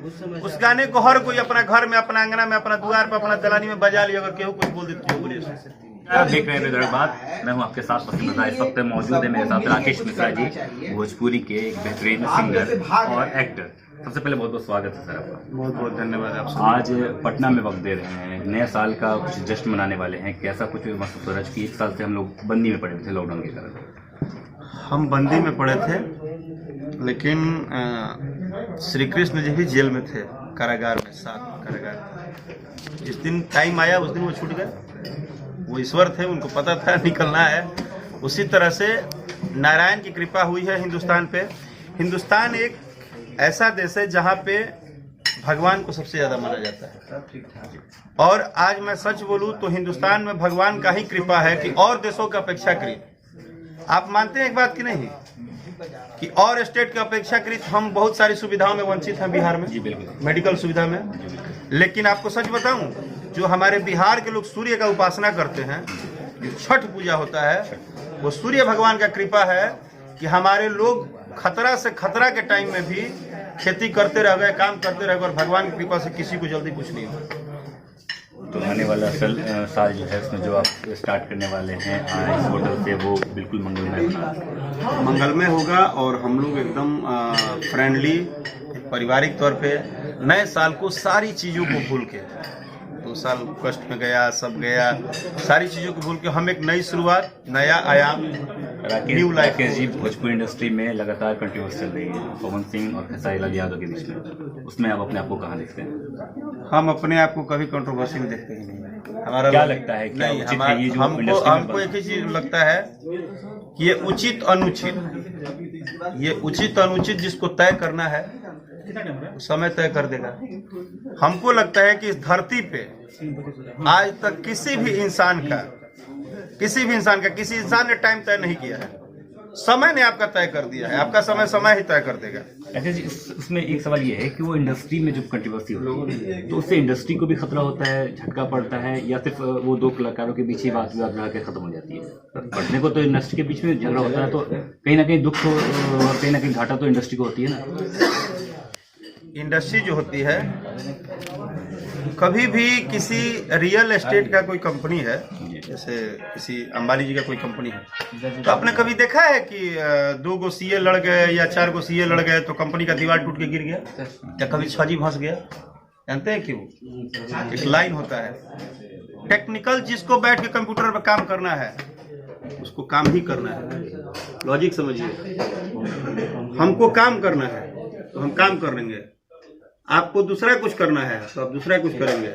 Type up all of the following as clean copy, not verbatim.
उस गाने को हर कोई अपना घर में, अपना अंगना में, अपना द्वार पर, अपना दलानी में बजा लिया। अगर केहू कुछ बोल देते हो बोलिए। आप देख रहे हैं विदर्भ। मैं हूं आपके साथ पसंदीदा। इस वक्त मौजूद है मेरे साथ राकेश मिश्रा जी, भोजपुरी के एक बेहतरीन सिंगर और एक्टर। सबसे पहले बहुत बहुत स्वागत है सर आपका। बहुत बहुत धन्यवाद आपसे। आज पटना में वक्त दे रहे हैं, नए साल का कुछ जश्न मनाने वाले हैं, कैसा कुछ महसूस हो रहा है कि एक साल से हम लोग बंदी में पड़े थे लॉकडाउन के कारण? हम बंदी में पड़े थे, लेकिन श्री कृष्ण जी भी जेल में थे, कारागार में, 7 कारागार। जिस दिन टाइम आया उस दिन वो छूट गए। वो ईश्वर थे, उनको पता था निकलना है। उसी तरह से नारायण की कृपा हुई है हिंदुस्तान पे। हिंदुस्तान एक ऐसा देश है जहाँ पे भगवान को सबसे ज्यादा माना जाता है। और आज मैं सच बोलूं तो हिंदुस्तान में भगवान का ही कृपा है कि और देशों की अपेक्षाकृत, आप मानते हैं एक बात कि नहीं, कि और स्टेट की अपेक्षाकृत हम बहुत सारी सुविधाओं में वंचित हैं बिहार में। जी बिल्कुल। मेडिकल सुविधा में। लेकिन आपको सच बताऊं, जो हमारे बिहार के लोग सूर्य का उपासना करते हैं, छठ पूजा होता है, वो सूर्य भगवान का कृपा है कि हमारे लोग खतरा से खतरा के टाइम में भी खेती करते रह गए, काम करते रह गए, और भगवान की कृपा से किसी को जल्दी कुछ नहीं हुआ। तो आने वाला साल जो है उसमें जो आप स्टार्ट करने वाले हैं इस होटल से, वो बिल्कुल मंगलमय होगा। और हम लोग एकदम फ्रेंडली, पारिवारिक तौर पे नए साल को सारी चीज़ों को भूल के, 2 साल कष्ट में गया, सब गया, सारी चीज़ों को भूल के हम एक नई शुरुआत, नया आयाम, new life. Rakesh ji, Bhojpuri industry में लगातार कंट्रोवर्सी चल रही है पवन सिंह और खेसारी लाल यादव के बीच में, उसमें आप अपने आप को कहाँ देखते हैं? हम अपने आप को कभी कंट्रोवर्सी में देखते ही नहीं। हमारा क्या लगता है, क्या नहीं, उचित है ये जो हमको एक ही चीज लगता है कि ये उचित अनुचित, ये उचित अनुचित जिसको तय करना है समय तय कर देगा। हमको लगता है कि इस धरती पे आज तक किसी इंसान ने टाइम तय नहीं किया है। समय ने आपका तय कर दिया है, आपका समय ही तय कर देगा। अच्छा जी, उसमें एक सवाल ये है कि वो इंडस्ट्री में जो कंट्रोवर्सी होती है तो उससे इंडस्ट्री को भी खतरा होता है, झटका पड़ता है, या सिर्फ वो 2 कलाकारों के बीच ही बात विवाद रह के खत्म हो जाती है? पढ़ने को तो इंडस्ट्री के बीच में झगड़ा होता है, तो कहीं ना कहीं दुख और कहीं ना कहीं घाटा तो इंडस्ट्री को होती है ना। इंडस्ट्री जो होती है, कभी भी किसी रियल एस्टेट का कोई कंपनी है, जैसे किसी अंबानी जी का कोई कंपनी है, तो आपने कभी देखा है कि 2 गो सीए लड़ गए या 4 गो सीए लड़ गए तो कंपनी का दीवार टूट के गिर गया, या कभी छजी फंस गया? जानते हैं क्यों? एक लाइन होता है, टेक्निकल जिसको बैठ के कंप्यूटर पर काम करना है उसको काम ही करना है। लॉजिक समझिए, हमको काम करना है तो हम काम करेंगे, आपको दूसरा कुछ करना है तो आप दूसरा कुछ करेंगे।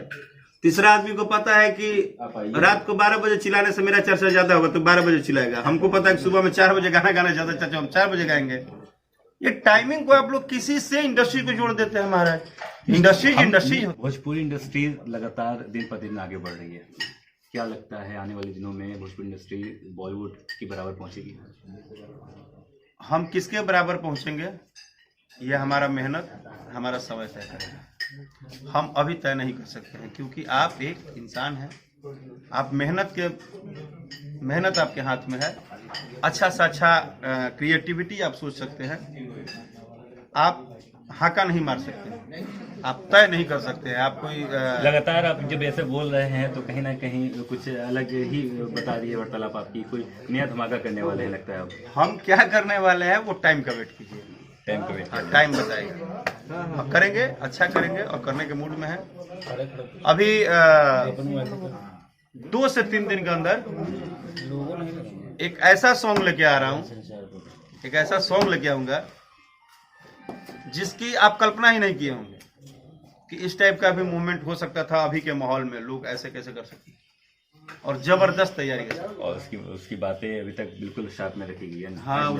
तीसरा आदमी को पता है कि रात को 12 बजे चिल्लाने से मेरा चर्चा ज्यादा होगा तो 12 बजे चिल्लाएगा। हमको पता है कि सुबह में 4 बजे गाना गाना ज्यादा चर्चा, हम 4 बजे गाएंगे। ये टाइमिंग को आप लोग किसी से इंडस्ट्री को जोड़ देते हैं। महाराज इंडस्ट्री भोजपुरी इंडस्ट्री लगातार दिन पर दिन आगे बढ़ रही है। क्या लगता है आने वाले दिनों में भोजपुरी इंडस्ट्री बॉलीवुड के बराबर पहुंचेगी? हम किसके बराबर पहुंचेंगे ये हमारा मेहनत, हमारा समय तय करेगा। हम अभी तय नहीं कर सकते हैं, क्योंकि आप एक इंसान हैं, आप मेहनत आपके हाथ में है। अच्छा से अच्छा क्रिएटिविटी आप सोच सकते हैं, आप हाका नहीं मार सकते, आप तय नहीं कर सकते हैं। आप कोई लगातार आप जब ऐसे बोल रहे हैं तो कहीं ना कहीं कुछ अलग ही बता रही है वार्तालाप आपकी, कोई नया धमाका करने वाले हैं लगता है आप? हम क्या करने वाले हैं वो टाइम का वेट कीजिए, टाइम का वेट, टाइम बताएगा। हम करेंगे, अच्छा करेंगे और करने के मूड में है। अभी 2 से 3 दिन के अंदर एक ऐसा सॉन्ग लेके आ रहा हूँ, एक ऐसा सॉन्ग लेके आऊंगा जिसकी आप कल्पना ही नहीं किए होंगे कि इस टाइप का भी मूवमेंट हो सकता था। अभी के माहौल में लोग ऐसे कैसे कर सकते, और जबरदस्त तैयारी के साथ। और उसकी बातें अभी तक बिल्कुल साथ में रखी गई है। हाँ,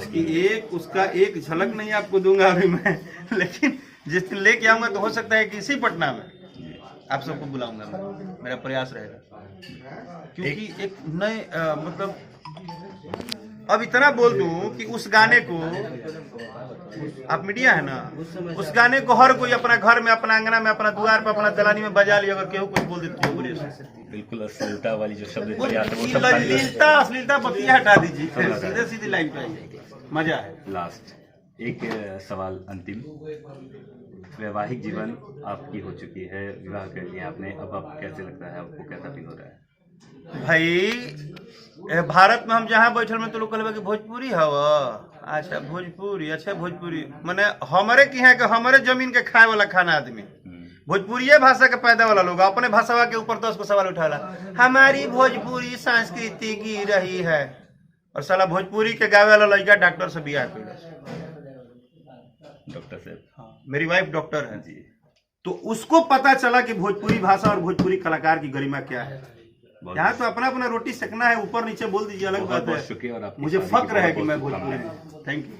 उसका एक झलक नहीं आपको दूंगा अभी मैं, लेकिन जिस दिन लेके आऊंगा तो हो सकता है कि इसी पटना में आप सबको बुलाऊंगा मैं, मेरा प्रयास रहेगा। क्योंकि एक नए मतलब अब इतना बोल दूं कि उस गाने को, आप मीडिया है ना, उस गाने को हर कोई अपना घर में, अपना अंगना में, अपना द्वार पर, अपना दलानी में बजा लिया। अगर केहू कुछ बोल देते हो बोलिए। बिल्कुल अश्लीलता वाली जो शब्द अश्लीलता बतिया हटा दीजिए, सीधे सीधी लाइन पे आइए, मजा है। लास्ट एक सवाल अंतिम, वैवाहिक जीवन आपकी हो चुकी है, विवाह कर लिया आपने, अब आप कैसे लगता है, आपको कैसा फील हो रहा है? भाई भारत में हम जहाँ बैठल में तो लोग कहले कि भोजपुरी हवा, अच्छा भोजपुरी, अच्छा भोजपुरी मने हमारे की है कि हमारे जमीन के खाए वाला खाना आदमी भोजपुरी भाषा के पैदा वाला लोग अपने भाषा के ऊपर 10 को सवाल उठाला, हमारी भोजपुरी संस्कृति गिर रही है, और साला भोजपुरी के गावे वाला लड़का डॉक्टर से बियाह कर, डॉक्टर साहब मेरी वाइफ डॉक्टर है जी, तो उसको पता चला कि भोजपुरी भाषा और भोजपुरी कलाकार की गरिमा क्या है। यहाँ तो अपना अपना रोटी सेकना है, ऊपर नीचे बोल दीजिए अलग बात है, शुक्रिया और मुझे फक्र है कि मैं भोजपुरी। Thank you.